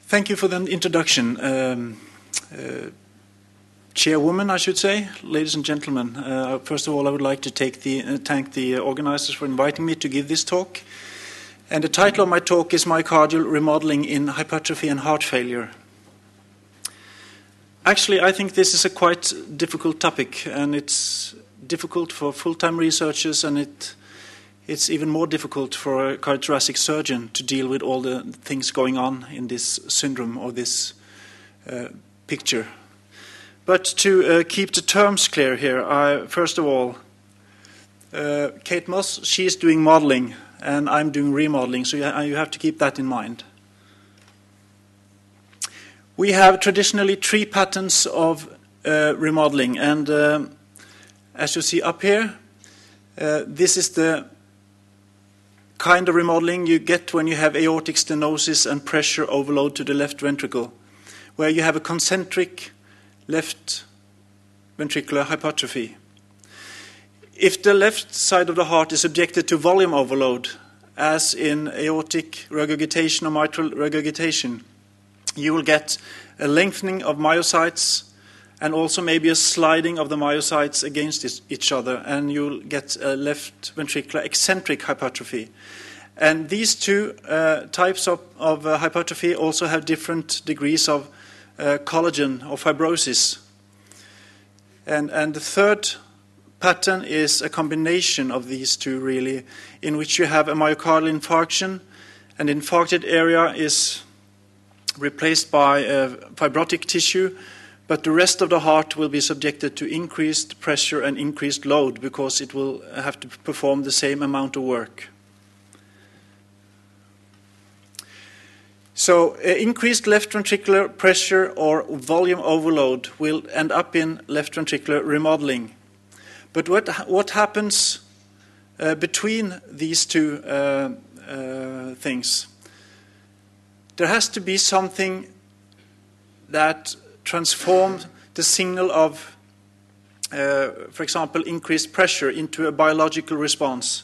Thank you for the introduction. Chairwoman, I should say, ladies and gentlemen. First of all, I would like to thank the organizers for inviting me to give this talk. And the title of my talk is Myocardial Remodeling in Hypertrophy and Heart Failure. Actually, I think this is a quite difficult topic, and it's difficult for full-time researchers, and it's even more difficult for a cardiothoracic surgeon to deal with all the things going on in this syndrome or this picture. But to keep the terms clear here, first of all, Kate Moss, she is doing modeling, and I'm doing remodeling, so you have to keep that in mind. We have traditionally 3 patterns of remodeling, and as you see up here, this is the kind of remodeling you get when you have aortic stenosis and pressure overload to the left ventricle, where you have a concentric left ventricular hypertrophy. If the left side of the heart is subjected to volume overload, as in aortic regurgitation or mitral regurgitation, you will get a lengthening of myocytes and also maybe a sliding of the myocytes against each other, and you'll get a left ventricular eccentric hypertrophy. And these 2 types of hypertrophy also have different degrees of collagen or fibrosis. And the third pattern is a combination of these 2, really, in which you have a myocardial infarction, and the infarcted area is replaced by fibrotic tissue, but the rest of the heart will be subjected to increased pressure and increased load because it will have to perform the same amount of work. So increased left ventricular pressure or volume overload will end up in left ventricular remodeling. But what happens between these 2 things? There has to be something that transforms the signal of, for example, increased pressure into a biological response.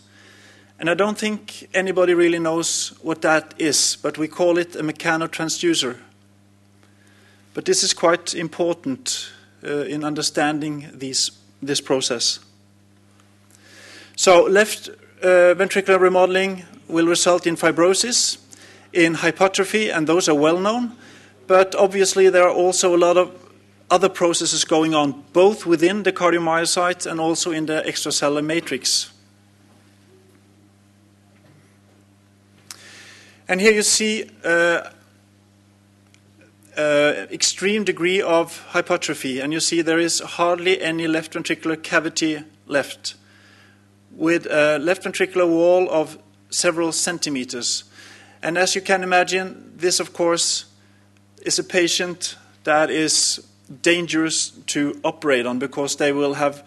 And I don't think anybody really knows what that is, but we call it a mechanotransducer. But this is quite important in understanding this process. So left ventricular remodeling will result in fibrosis, in hypertrophy, and those are well known. But obviously there are also a lot of other processes going on, both within the cardiomyocyte and also in the extracellular matrix. And here you see extreme degree of hypertrophy, and you see there is hardly any left ventricular cavity left, with a left ventricular wall of several centimeters. And as you can imagine, this of course is a patient that is dangerous to operate on because they will have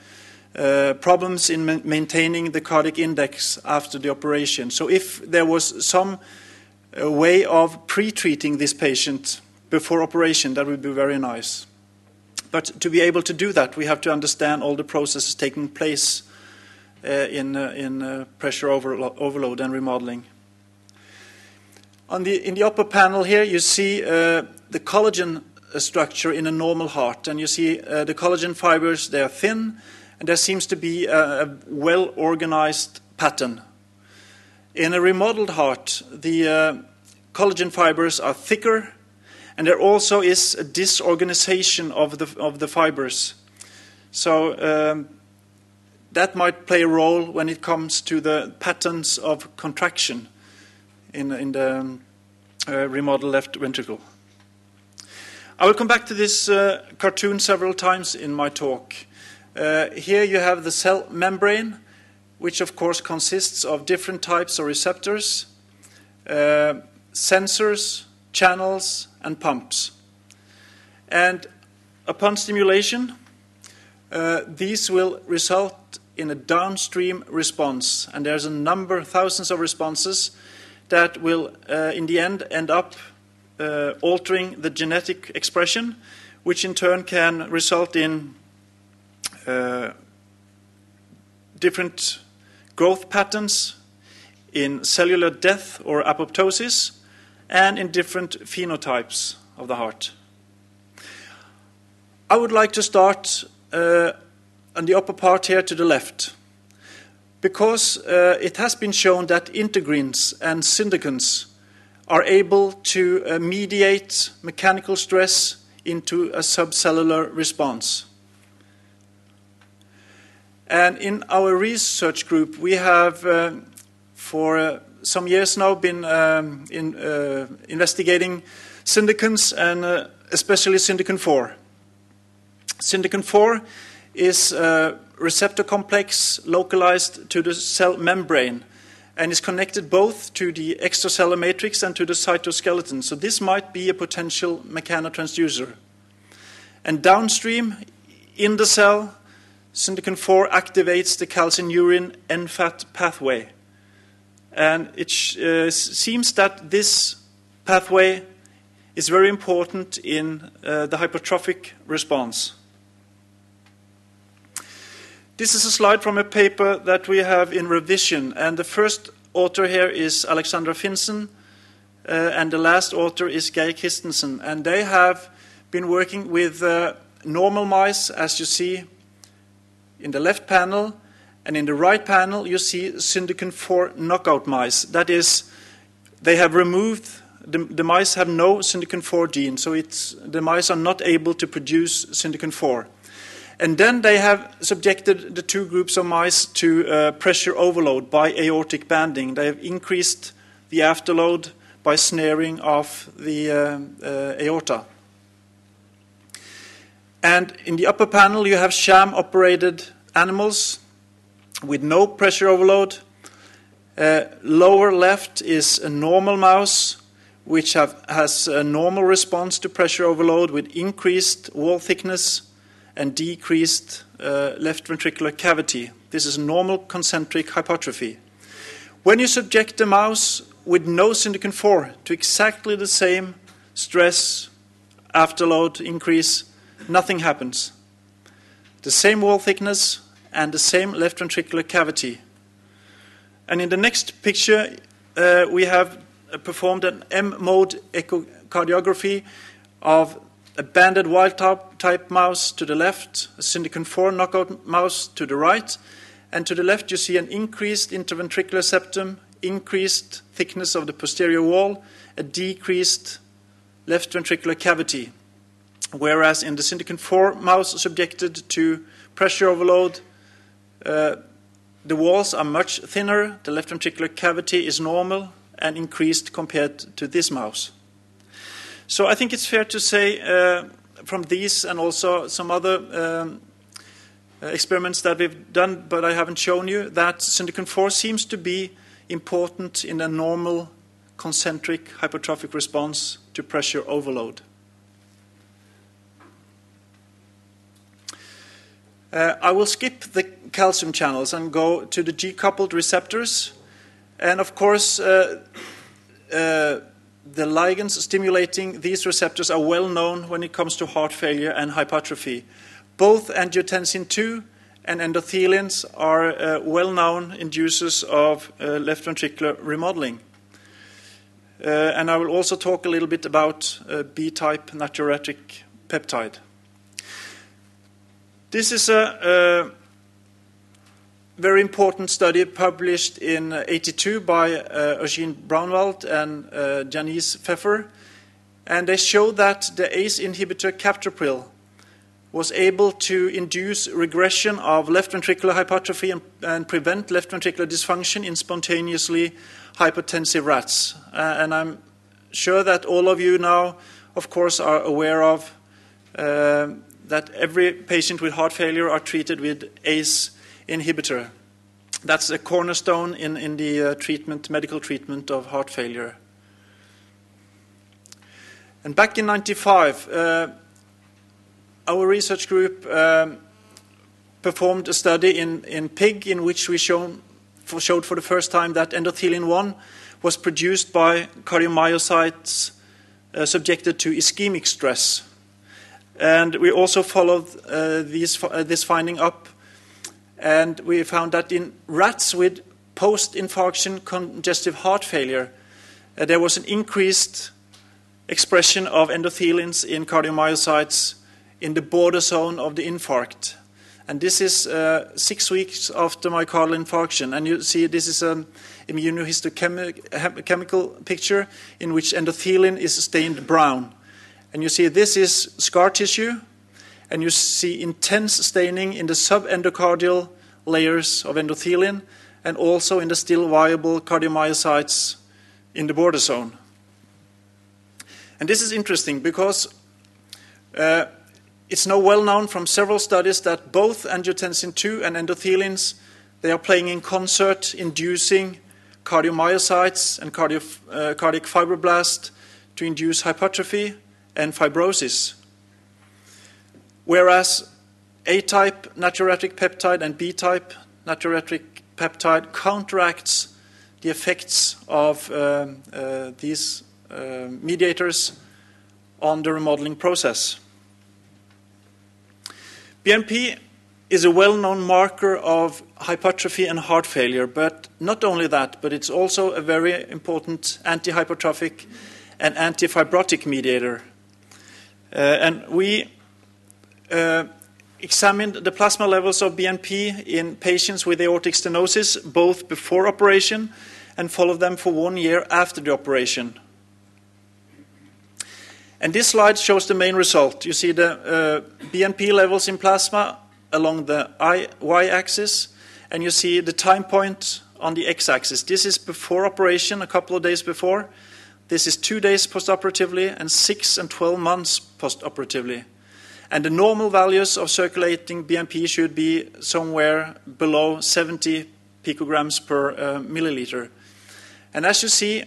problems in maintaining the cardiac index after the operation. So if there was some way of pre-treating this patient before operation, that would be very nice. But to be able to do that, we have to understand all the processes taking place in pressure overload and remodeling. In the upper panel here, you see the collagen structure in a normal heart, and you see the collagen fibers. They are thin, and there seems to be a well-organized pattern. In a remodeled heart, the collagen fibers are thicker, and there also is a disorganization of the fibers. So that might play a role when it comes to the patterns of contraction in the remodeled left ventricle. I will come back to this cartoon several times in my talk. Here you have the cell membrane, which of course consists of different types of receptors, sensors, channels, and pumps. And upon stimulation, these will result in a downstream response. And there's a number, thousands of responses that will, in the end up altering the genetic expression, which in turn can result in different growth patterns, in cellular death or apoptosis, and in different phenotypes of the heart. I would like to start on the upper part here to the left, because it has been shown that integrins and syndicants are able to mediate mechanical stress into a subcellular response. And in our research group, we have for some years now been investigating syndicants and especially syndicin 4. Syndicin 4 is a receptor complex localized to the cell membrane and is connected both to the extracellular matrix and to the cytoskeleton. So this might be a potential mechanotransducer. And downstream in the cell, syndicin 4 activates the calcineurin NFAT pathway. And it seems that this pathway is very important in the hypertrophic response. This is a slide from a paper that we have in revision, and the first author here is Alexandra Finsen, and the last author is Geir Christensen, and they have been working with normal mice, as you see in the left panel, and in the right panel you see syndicin 4 knockout mice. That is, they have removed, the mice have no syndicin 4 gene, so the mice are not able to produce syndicin 4. And then they have subjected the two groups of mice to pressure overload by aortic banding. They have increased the afterload by snaring of the aorta. And in the upper panel you have sham-operated animals with no pressure overload. Lower left is a normal mouse which has a normal response to pressure overload with increased wall thickness and decreased left ventricular cavity. This is normal concentric hypertrophy. When you subject the mouse with no syndicin 4 to exactly the same stress, afterload increase, nothing happens. The same wall thickness and the same left ventricular cavity. And in the next picture, we have performed an M-mode echocardiography of a banded wild-type mouse to the left, a syndicin 4 knockout mouse to the right, and to the left you see an increased interventricular septum, increased thickness of the posterior wall, a decreased left ventricular cavity. Whereas in the syndicin 4 mouse subjected to pressure overload, the walls are much thinner, the left ventricular cavity is normal and increased compared to this mouse. So I think it's fair to say from these and also some other experiments that we've done, but I haven't shown you, that syndicin 4 seems to be important in a normal concentric hypertrophic response to pressure overload. I will skip the calcium channels and go to the G-coupled receptors. And of course, the ligands stimulating these receptors are well known when it comes to heart failure and hypertrophy. Both angiotensin II and endothelins are well-known inducers of left ventricular remodeling. And I will also talk a little bit about B-type natriuretic peptide. This is a very important study published in 1982 by Eugene Braunwald and Janice Pfeffer, and they showed that the ACE inhibitor captopril was able to induce regression of left ventricular hypertrophy and prevent left ventricular dysfunction in spontaneously hypertensive rats. And I'm sure that all of you now, of course, are aware of that every patient with heart failure are treated with ACE inhibitor. That's a cornerstone in the medical treatment of heart failure. And back in 1995, our research group performed a study in pig in which we showed for the first time that endothelin-1 was produced by cardiomyocytes subjected to ischemic stress. And we also followed this finding up, and we found that in rats with post-infarction congestive heart failure, there was an increased expression of endothelins in cardiomyocytes in the border zone of the infarct. And this is 6 weeks after myocardial infarction. And you see this is an immunohistochemical picture in which endothelin is stained brown. And you see this is scar tissue, and you see intense staining in the subendocardial layers of endothelin and also in the still viable cardiomyocytes in the border zone. And this is interesting because it's now well known from several studies that both angiotensin II and endothelins, they are playing in concert, inducing cardiomyocytes and cardiac fibroblasts to induce hypertrophy and fibrosis. Whereas A-type natriuretic peptide and B-type natriuretic peptide counteracts the effects of these mediators on the remodeling process. BNP is a well-known marker of hypertrophy and heart failure, but not only that, but it's also a very important anti-hypertrophic and anti-fibrotic mediator. And we examined the plasma levels of BNP in patients with aortic stenosis, both before operation and followed them for 1 year after the operation. And this slide shows the main result. You see the BNP levels in plasma along the y-axis, and you see the time point on the x-axis. This is before operation, a couple of days before. This is 2 days postoperatively and 6 and 12 months postoperatively. And the normal values of circulating BNP should be somewhere below 70 picograms per milliliter. And as you see,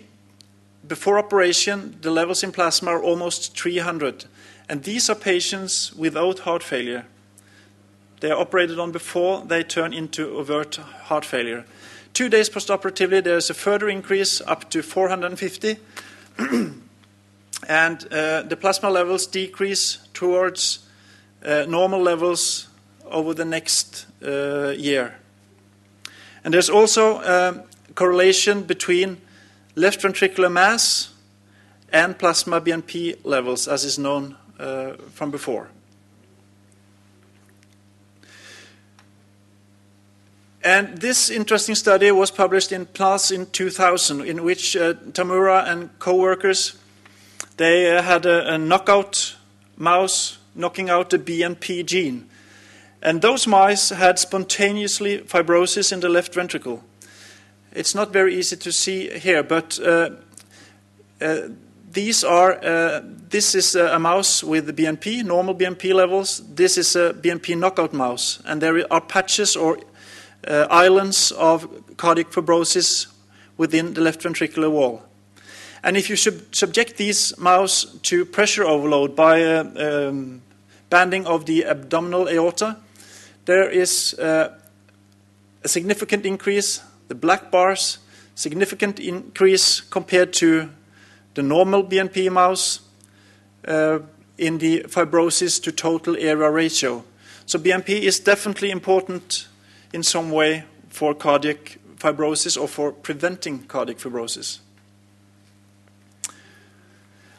before operation, the levels in plasma are almost 300. And these are patients without heart failure. They are operated on before they turn into overt heart failure. 2 days postoperatively, there is a further increase up to 450. And the plasma levels decrease towards normal levels over the next year. And there's also a correlation between left ventricular mass and plasma BNP levels, as is known from before. And this interesting study was published in PLAS in 2000, in which Tamura and co-workers, they had a knockout mouse knocking out the BNP gene. And those mice had spontaneously fibrosis in the left ventricle. It's not very easy to see here, but this is a mouse with the BNP, normal BNP levels. This is a BNP knockout mouse, and there are patches or islands of cardiac fibrosis within the left ventricular wall. And if you subject these mouse to pressure overload by banding of the abdominal aorta, there is a significant increase, the black bars, significant increase compared to the normal BNP mouse in the fibrosis to total area ratio. So BNP is definitely important in some way for cardiac fibrosis or for preventing cardiac fibrosis.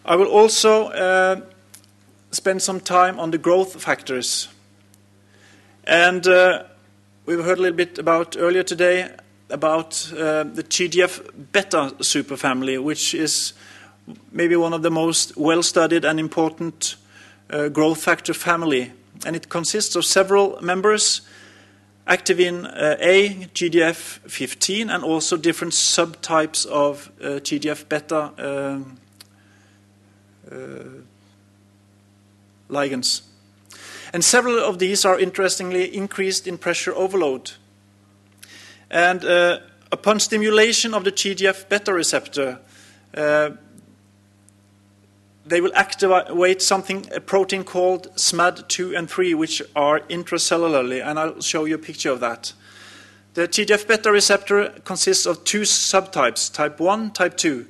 I will also spend some time on the growth factors. And we've heard a little bit about earlier today about the TGF-beta superfamily, which is maybe one of the most well-studied and important growth factor family. And it consists of several members, activin A, GDF15, and also different subtypes of TGF-beta ligands. And several of these are interestingly increased in pressure overload. And upon stimulation of the TGF-beta receptor, they will activate a protein called SMAD2 and 3, which are intracellularly, and I'll show you a picture of that. The TGF-beta receptor consists of two subtypes, type 1, type 2.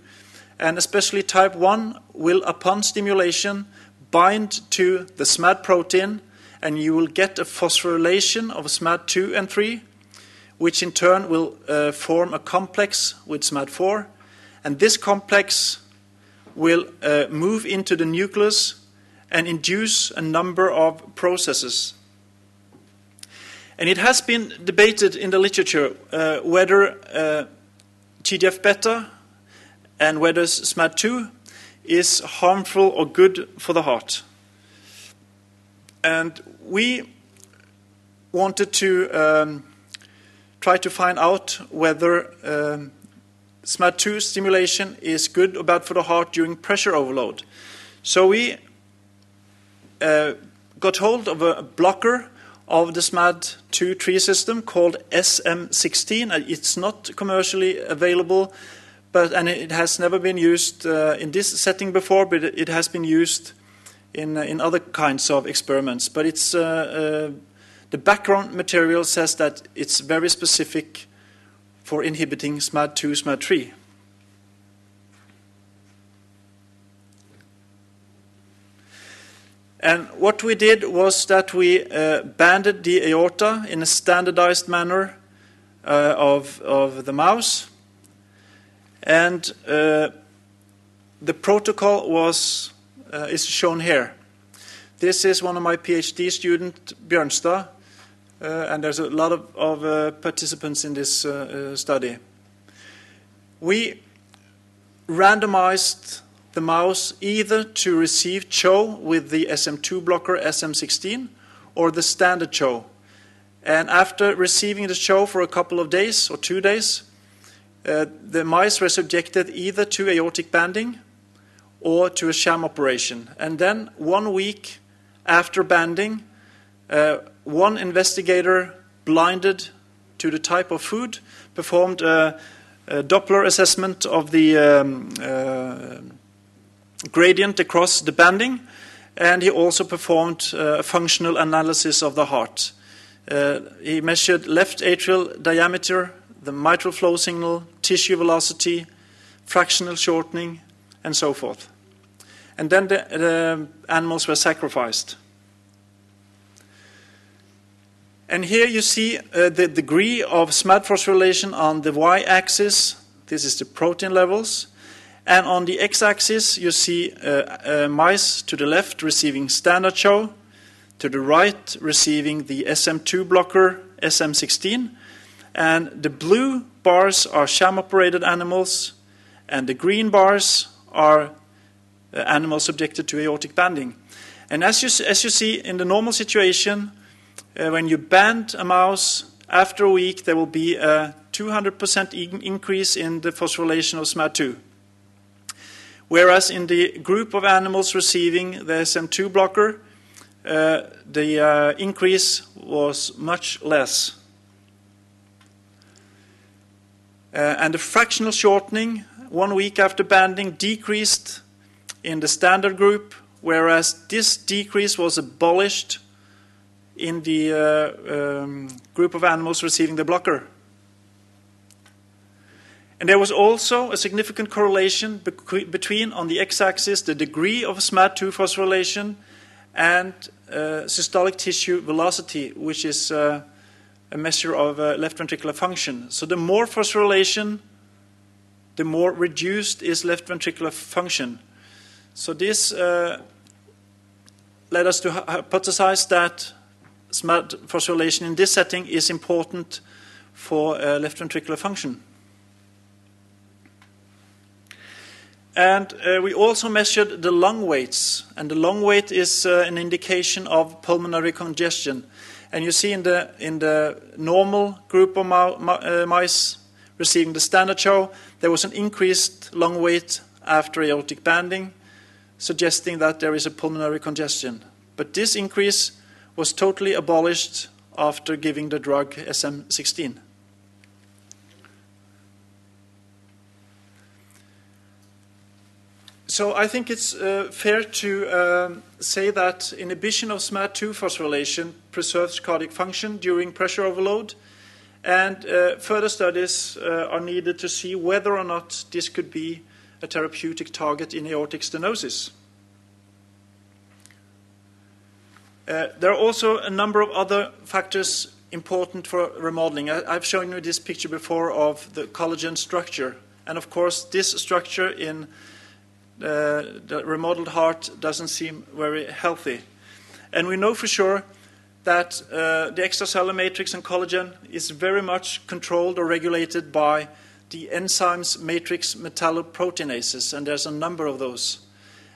And especially type 1 will, upon stimulation, bind to the SMAD protein, and you will get a phosphorylation of SMAD2 and 3, which in turn will form a complex with SMAD4, And this complex will move into the nucleus and induce a number of processes. And it has been debated in the literature whether TGF-beta and whether SMAD2 is harmful or good for the heart. And we wanted to try to find out whether SMAD2 stimulation is good or bad for the heart during pressure overload. So we got hold of a blocker of the SMAD2 tree system called SM16. It's not commercially available, and it has never been used in this setting before, but it has been used in other kinds of experiments. But it's the background material says that it's very specific for inhibiting SMAD2, SMAD3. And what we did was that we banded the aorta in a standardized manner of the mouse. And the protocol is shown here. This is one of my PhD student, Bjørnstad, and there's a lot of participants in this study. We randomized the mouse either to receive CHO with the SM2 blocker SM16 or the standard CHO. And after receiving the CHO for a couple of days or 2 days, the mice were subjected either to aortic banding or to a sham operation. And then 1 week after banding, one investigator, blinded to the type of food, performed a Doppler assessment of the gradient across the banding, and he also performed a functional analysis of the heart. He measured left atrial diameter, the mitral flow signal, tissue velocity, fractional shortening, and so forth. And then the animals were sacrificed. And here you see the degree of SMAD phosphorylation on the y-axis. This is the protein levels. And on the x-axis, you see mice to the left receiving standard CHO, to the right receiving the SM2 blocker, SM16. And the blue bars are sham-operated animals, and the green bars are animals subjected to aortic banding. And as you see, in the normal situation, when you band a mouse, after a week there will be a 200% increase in the phosphorylation of SMAD2. Whereas in the group of animals receiving the SM2 blocker, the increase was much less. And the fractional shortening 1 week after banding decreased in the standard group, whereas this decrease was abolished in the group of animals receiving the blocker. And there was also a significant correlation between, on the x-axis, the degree of SMAD2 phosphorylation and systolic tissue velocity, which is a measure of left ventricular function. So the more phosphorylation, the more reduced is left ventricular function. So this led us to hypothesize that SMAD phosphorylation in this setting is important for left ventricular function. And we also measured the lung weights, and the lung weight is an indication of pulmonary congestion. And you see in the normal group of mice receiving the standard CHO, there was an increased lung weight after aortic banding, suggesting that there is a pulmonary congestion. But this increase was totally abolished after giving the drug SM16. So I think it's fair to say that inhibition of SMAD2 phosphorylation preserves cardiac function during pressure overload, and further studies are needed to see whether or not this could be a therapeutic target in aortic stenosis. There are also a number of other factors important for remodeling. I've shown you this picture before of the collagen structure. And of course, this structure in the remodeled heart doesn't seem very healthy. And we know for sure that the extracellular matrix and collagen is very much controlled or regulated by the enzymes matrix metalloproteinases, and there's a number of those.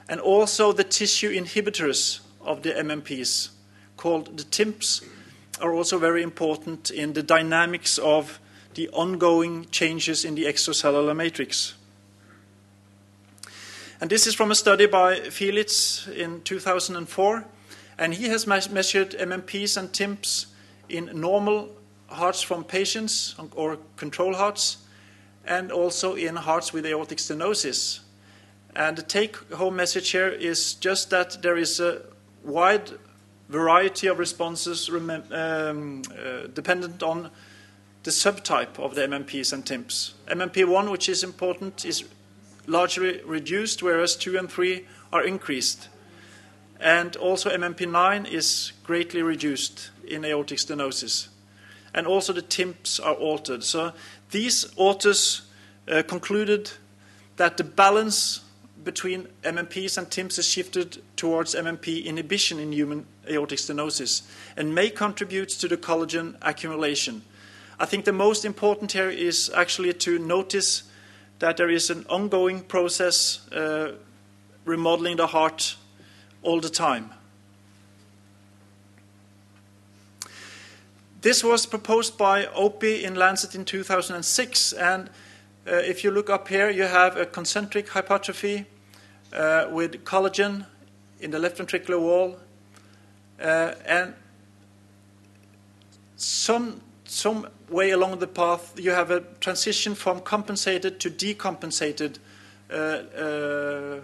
And also the tissue inhibitors of the MMPs, called the TIMPs, are also very important in the dynamics of the ongoing changes in the extracellular matrix. And this is from a study by Felix in 2004, and he has measured MMPs and TIMPs in normal hearts from patients or control hearts, and also in hearts with aortic stenosis. And the take-home message here is just that there is a wide variety of responses dependent on the subtype of the MMPs and TIMPs. MMP1, which is important, is largely reduced, whereas 2 and 3 are increased. And also MMP9 is greatly reduced in aortic stenosis. And also the TIMPs are altered. So these authors concluded that the balance between MMPs and TIMPs is shifted towards MMP inhibition in human aortic stenosis and may contribute to the collagen accumulation. I think the most important here is actually to notice that there is an ongoing process remodeling the heart all the time. This was proposed by Opie in Lancet in 2006, and if you look up here, you have a concentric hypertrophy with collagen in the left ventricular wall, and some way along the path you have a transition from compensated to decompensated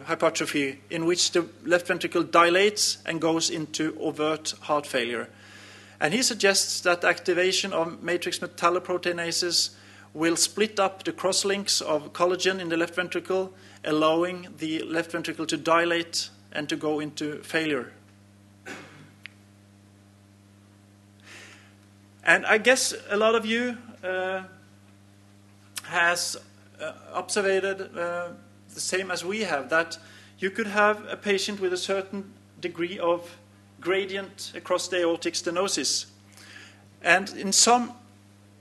hypertrophy, in which the left ventricle dilates and goes into overt heart failure. And he suggests that activation of matrix metalloproteinases will split up the crosslinks of collagen in the left ventricle, allowing the left ventricle to dilate and to go into failure. And I guess a lot of you has observed the same as we have, that you could have a patient with a certain degree of gradient across the aortic stenosis. And in some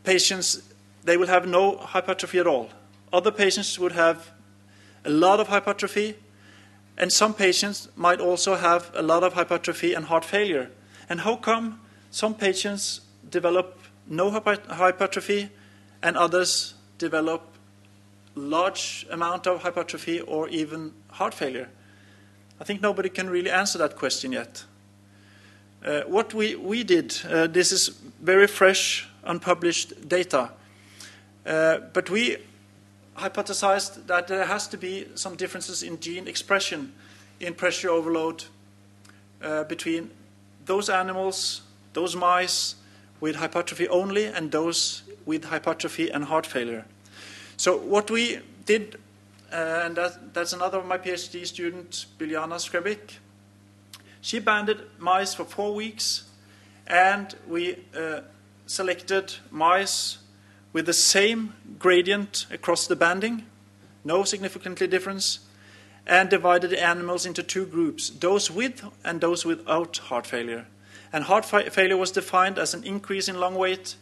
patients, they will have no hypertrophy at all. Other patients would have a lot of hypertrophy, and some patients might also have a lot of hypertrophy and heart failure. And how come some patients develop no hypertrophy and others develop large amount of hypertrophy or even heart failure? I think nobody can really answer that question yet. What we did, this is very fresh, unpublished data, but we hypothesized that there has to be some differences in gene expression in pressure overload between those animals, those mice with hypertrophy only, and those with hypertrophy and heart failure. So what we did, and that's another of my PhD student, Biljana Skrebik, she banded mice for 4 weeks, and we selected mice with the same gradient across the banding, no significantly difference, and divided the animals into 2 groups, those with and those without heart failure. And heart failure was defined as an increase in lung weight,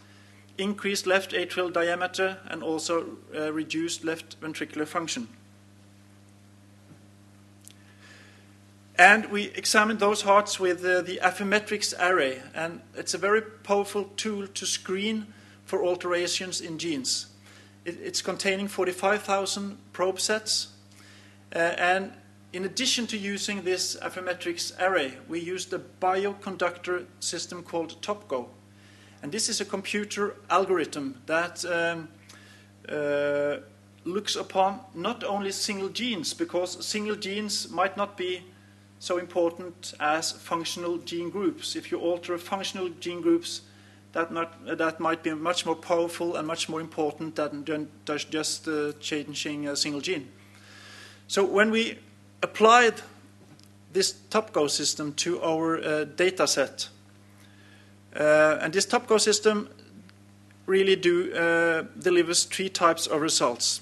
increased left atrial diameter, and also reduced left ventricular function. And we examined those hearts with the Affymetrix array, and it's a very powerful tool to screen for alterations in genes. It's containing 45,000 probe sets, and in addition to using this Affymetrix array, we used a bioconductor system called TopGo. And this is a computer algorithm that looks upon not only single genes, because single genes might not be so important as functional gene groups. If you alter functional gene groups, that might be much more powerful and much more important than just changing a single gene. So when we applied this TopGo system to our data set, and this TopGo system really delivers 3 types of results.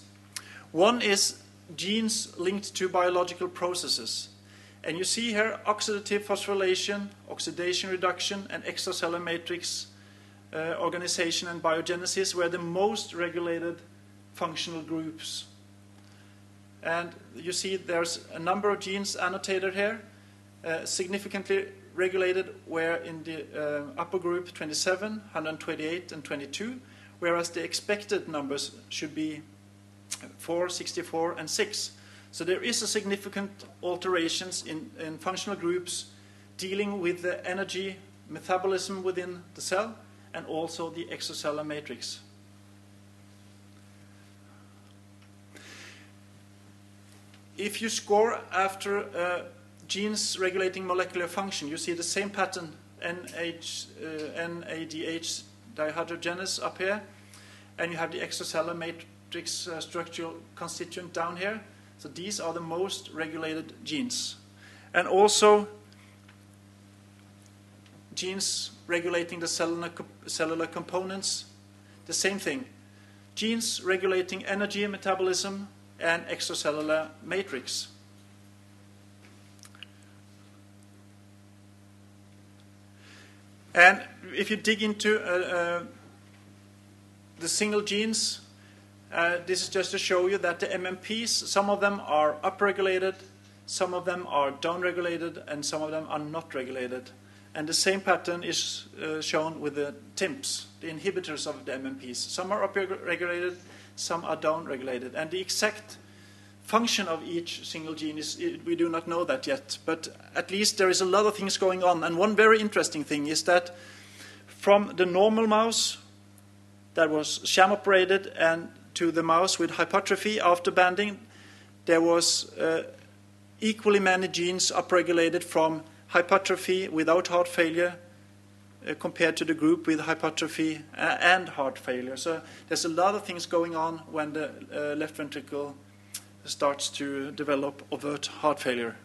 One is genes linked to biological processes. And you see here oxidative phosphorylation, oxidation reduction, and extracellular matrix organization and biogenesis were the most regulated functional groups. And you see there's a number of genes annotated here, significantly regulated were in the upper group 27, 128, and 22, whereas the expected numbers should be 4, 64, and 6. So there is a significant alterations in functional groups dealing with the energy metabolism within the cell and also the extracellular matrix. If you score after genes regulating molecular function, you see the same pattern, NADH dehydrogenase up here, and you have the extracellular matrix structural constituent down here. So these are the most regulated genes. And also genes regulating the cellular components, the same thing. Genes regulating energy metabolism and extracellular matrix. And if you dig into the single genes, this is just to show you that the MMPs, some of them are upregulated, some of them are downregulated, and some of them are not regulated. And the same pattern is shown with the TIMPs, the inhibitors of the MMPs. Some are upregulated, some are downregulated. And the exact function of each single gene we do not know that yet. But at least there is a lot of things going on. And one very interesting thing is that from the normal mouse that was sham operated and to the mouse with hypertrophy after banding, there was equally many genes upregulated from hypertrophy without heart failure compared to the group with hypertrophy and heart failure. So there's a lot of things going on when the left ventricle starts to develop overt heart failure.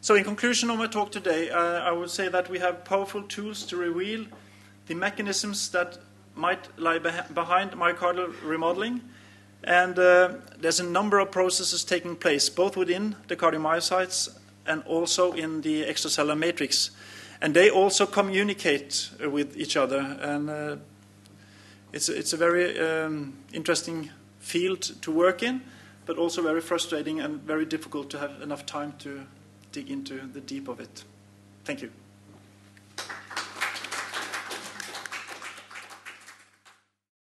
So in conclusion of my talk today, I would say that we have powerful tools to reveal the mechanisms that might lie behind myocardial remodeling. And there's a number of processes taking place, both within the cardiomyocytes and also in the extracellular matrix. And they also communicate with each other. And it's a very interesting field to work in, but also very frustrating and very difficult to have enough time to dig into the deep of it. Thank you.